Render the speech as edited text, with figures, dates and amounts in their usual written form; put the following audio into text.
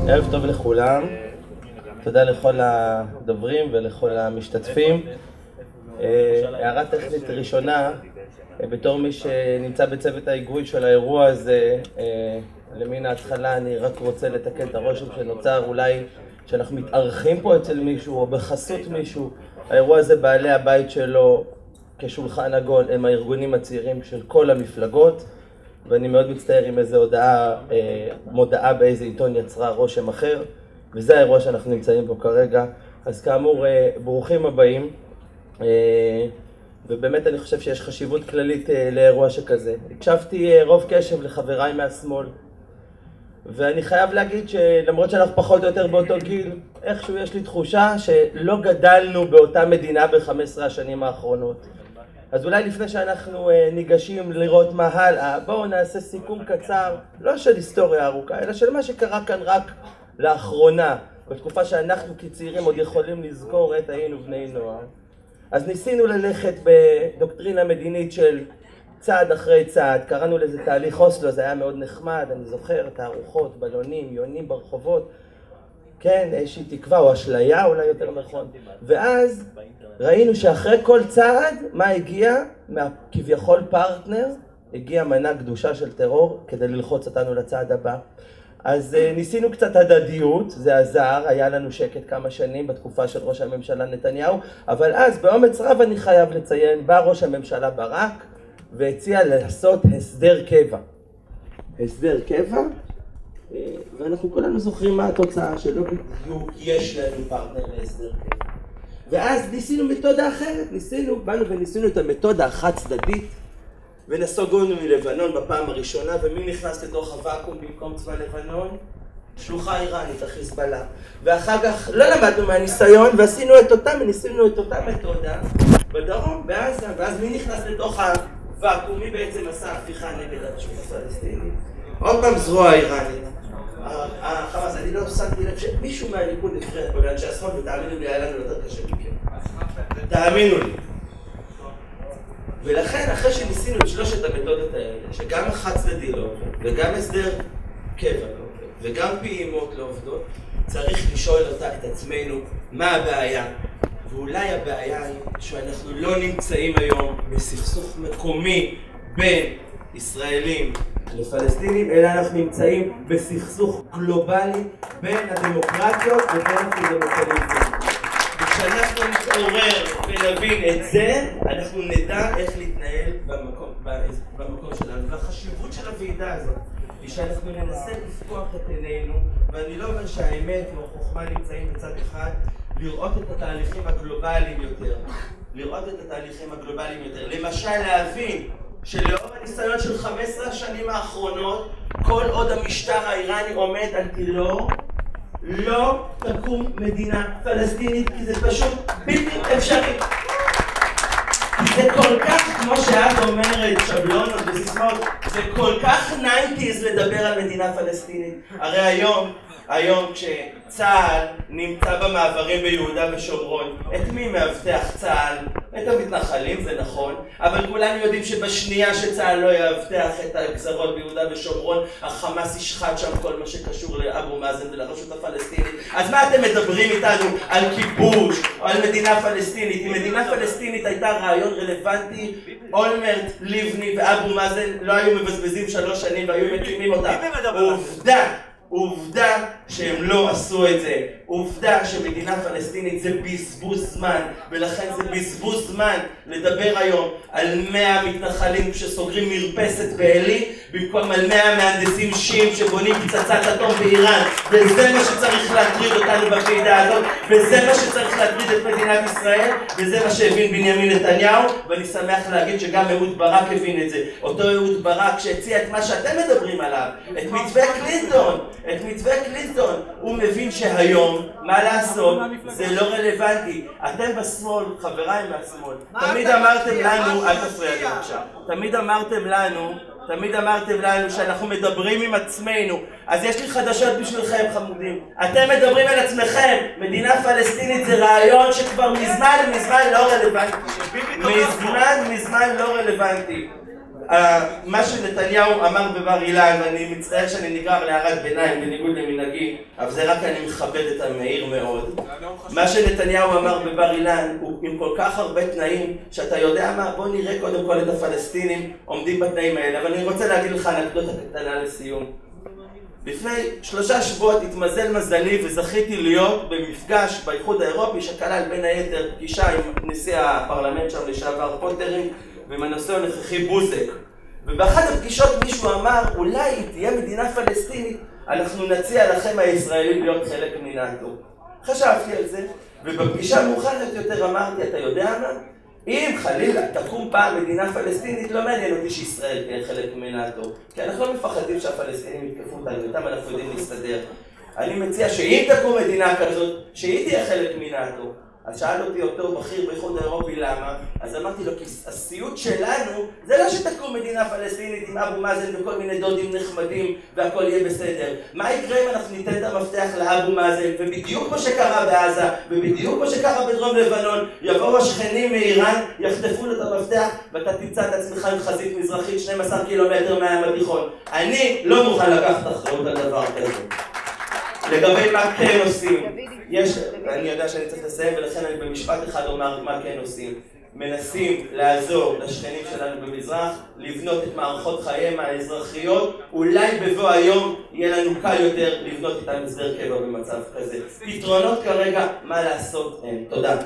ערב טוב לכולם, תודה לכל הדוברים ולכל המשתתפים. הערה טכנית ראשונה, בתור מי שנמצא בצוות ההיגוי של האירוע הזה, למין ההתחלה אני רק רוצה לתקן את הרושם שנוצר אולי שאנחנו מתארחים פה אצל מישהו או בחסות מישהו. האירוע הזה בעלי הבית שלו כשולחן עגול הם הארגונים הצעירים של כל המפלגות, ואני מאוד מצטער עם איזו מודעה באיזה עיתון יצרה רושם אחר, וזה האירוע שאנחנו נמצאים פה כרגע. אז כאמור, ברוכים הבאים, ובאמת אני חושב שיש חשיבות כללית לאירוע שכזה. הקשבתי רוב קשב לחבריי מהשמאל, ואני חייב להגיד שלמרות שאנחנו פחות או יותר באותו גיל, איכשהו יש לי תחושה שלא גדלנו באותה מדינה ב-15 השנים האחרונות. אז אולי לפני שאנחנו ניגשים לראות מה הלאה, בואו נעשה סיכום קצר, לא של היסטוריה ארוכה, אלא של מה שקרה כאן רק לאחרונה, בתקופה שאנחנו כצעירים עוד יכולים לזכור את היינו בני נוער. אז ניסינו ללכת בדוקטרינה מדינית של צעד אחרי צעד, קראנו לזה תהליך אוסלו, זה היה מאוד נחמד, אני זוכר, תערוכות, בלונים, יונים ברחובות, כן, איזושהי תקווה או אשליה אולי יותר נכון. ואז ראינו שאחרי כל צעד, מה הגיע? כביכול פרטנר, הגיעה מנה קדושה של טרור כדי ללחוץ אותנו לצעד הבא. אז ניסינו קצת הדדיות, זה עזר, היה לנו שקט כמה שנים בתקופה של ראש הממשלה נתניהו, אבל אז באומץ רב אני חייב לציין, בא ראש הממשלה ברק והציע לעשות הסדר קבע. הסדר קבע, ואנחנו כולנו זוכרים מה התוצאה שלא בדיוק יש לנו פרטנר להסדר קבע. ואז ניסינו מתודה אחרת, באנו וניסינו את המתודה החד צדדית, ונסוגונו מלבנון בפעם הראשונה, ומי נכנס לתוך הוואקום במקום צבא לבנון? שלוחה איראנית, החיזבאללה. ואחר כך לא למדנו מהניסיון, וניסינו את אותה מתודה בדרום, בעזה, ואז מי נכנס לתוך הוואקום? מי בעצם עשה הפיכה נגד הרשות הפלסטינית? עוד פעם זרוע איראנית. החמאס, אני לא שמתי לב שמישהו מהליכוד נבחרת פה לאנשי השמאל, ותאמינו לי, היה לנו יותר קשה מכם. תאמינו לי. ולכן, אחרי שניסינו את שלושת המתודות האלה, שגם החד צדדי לא עובד, וגם הסדר קבע לא עובד, וגם פעימות לא עובדות, צריך לשאול אותה את עצמנו מה הבעיה. ואולי הבעיה היא שאנחנו לא נמצאים היום בסכסוך מקומי בין ישראלים לפלסטינים, אלא אנחנו נמצאים בסכסוך גלובלי בין הדמוקרטיות ובין הפונדמנטליזם. וכשאנחנו נתעורר ונבין את זה, אנחנו נדע איך להתנהל במקום שלנו. והחשיבות של הוועידה הזאת היא שאנחנו ננסה לפקוח את עינינו, ואני לא אומר שהאמת והחוכמה נמצאים בצד אחד, לראות את התהליכים הגלובליים יותר. למשל להבין שלאור הניסיון של 15 השנים האחרונות, כל עוד המשטר האיראני עומד על תילו, לא תקום מדינה פלסטינית, כי זה פשוט בלתי אפשרי. זה כל כך, כמו שאת אומרת, שבלונות וסיסמאות, זה כל כך 90s לדבר על מדינה פלסטינית. הרי היום כשצה"ל נמצא במעברים ביהודה ושומרון, את מי מאבטח צה"ל? את המתנחלים, זה נכון, אבל כולנו יודעים שבשנייה שצה"ל לא יאבטח את הגזרות ביהודה ושומרון, החמאס ישחט שם כל מה שקשור לאבו מאזן ולרשות הפלסטינית. אז מה אתם מדברים איתנו על כיבוש או על מדינה פלסטינית? אם מדינה פלסטינית הייתה רעיון רלוונטי, אולמרט, ליבני ואבו מאזן לא היו מבזבזים 3 שנים והיו מקימים אותה. עובדה שהם לא עשו את זה. עובדה שמדינה פלסטינית זה בזבוז זמן, ולכן זה בזבוז זמן לדבר היום על 100 מתנחלים שסוגרים מרפסת בעלי במקום על 100 מהנדסים שיעים שבונים פצצת אטום באיראן. וזה מה שצריך להטריד אותנו בוועידה הזאת, וזה מה שצריך להטריד את מדינת ישראל, וזה מה שהבין בנימין נתניהו, ואני שמח להגיד שגם אהוד ברק הבין את זה. אותו אהוד ברק שהציע את מה שאתם מדברים עליו, את מתווה קלינטון, הוא מבין שהיום מה לעשות, זה לא רלוונטי. אתם בשמאל, חבריי מהשמאל, תמיד אמרתם לנו, אל תפריע לי עכשיו, תמיד אמרתם לנו שאנחנו מדברים עם עצמנו. אז יש לי חדשות בשבילכם חמודים, אתם מדברים על עצמכם. מדינה פלסטינית זה רעיון שכבר מזמן לא רלוונטי. מה שנתניהו אמר בבר אילן, ואני מצטער שאני נגרר להערת ביניים בניגוד למנהגי, אבל זה רק אני מכבד את המאיר מאוד. מה שנתניהו אמר בבר אילן הוא עם כל כך הרבה תנאים, שאתה יודע מה, בוא נראה קודם כל את הפלסטינים עומדים בתנאים האלה, אבל אני רוצה להגיד לך אנקדוטה קטנה לסיום. לפני 3 שבועות התמזל מזלי וזכיתי להיות במפגש באיחוד האירופי שכלל בין היתר פגישה עם נשיא הפרלמנט שם לשעבר פוטרינג ועם הנושא הנוכחי בוזק. ובאחת הפגישות מישהו אמר, אולי תהיה מדינה פלסטינית, אנחנו נציע לכם הישראלים להיות חלק מנאט"ו. חשבתי על זה, ובפגישה מאוחרת יותר אמרתי, אתה יודע מה? אם חלילה תקום פעם מדינה פלסטינית, לא מעניין אותי שישראל תהיה חלק מנאט"ו, כי אנחנו לא מפחדים שהפלסטינים יתקפו אותנו, איתם אנחנו יודעים להסתדר. אני מציע שאם תקום מדינה כזאת, שהיא תהיה חלק מנאט"ו. אז שאל אותי אותו בכיר באיחוד האירופי למה, אז אמרתי לו, כי הסיוט שלנו זה לא שתקום מדינה פלסטינית עם אבו מאזן וכל מיני דודים נחמדים והכל יהיה בסדר. מה יקרה אם אנחנו ניתן את המפתח לאבו מאזן, ובדיוק כמו שקרה בעזה, ובדיוק כמו שקרה בדרום לבנון, יבואו השכנים מאיראן, יחטפו לו את המפתח, ואתה תמצא את עצמך עם חזית מזרחית 12 קילומטר מהים התיכון. אני לא מוכן לקחת אחריות על דבר כזה. לגבי מה כן עושים, אני יודע שאני צריך לסיים ולכן אני במשפט אחד אומר מה כן עושים. מנסים לעזור לשכנים שלנו במזרח, לבנות את מערכות חייהם האזרחיות, אולי בבוא היום יהיה לנו קל יותר לבנות איתם הסדר קבע במצב כזה. פתרונות כרגע, מה לעשות אין. תודה.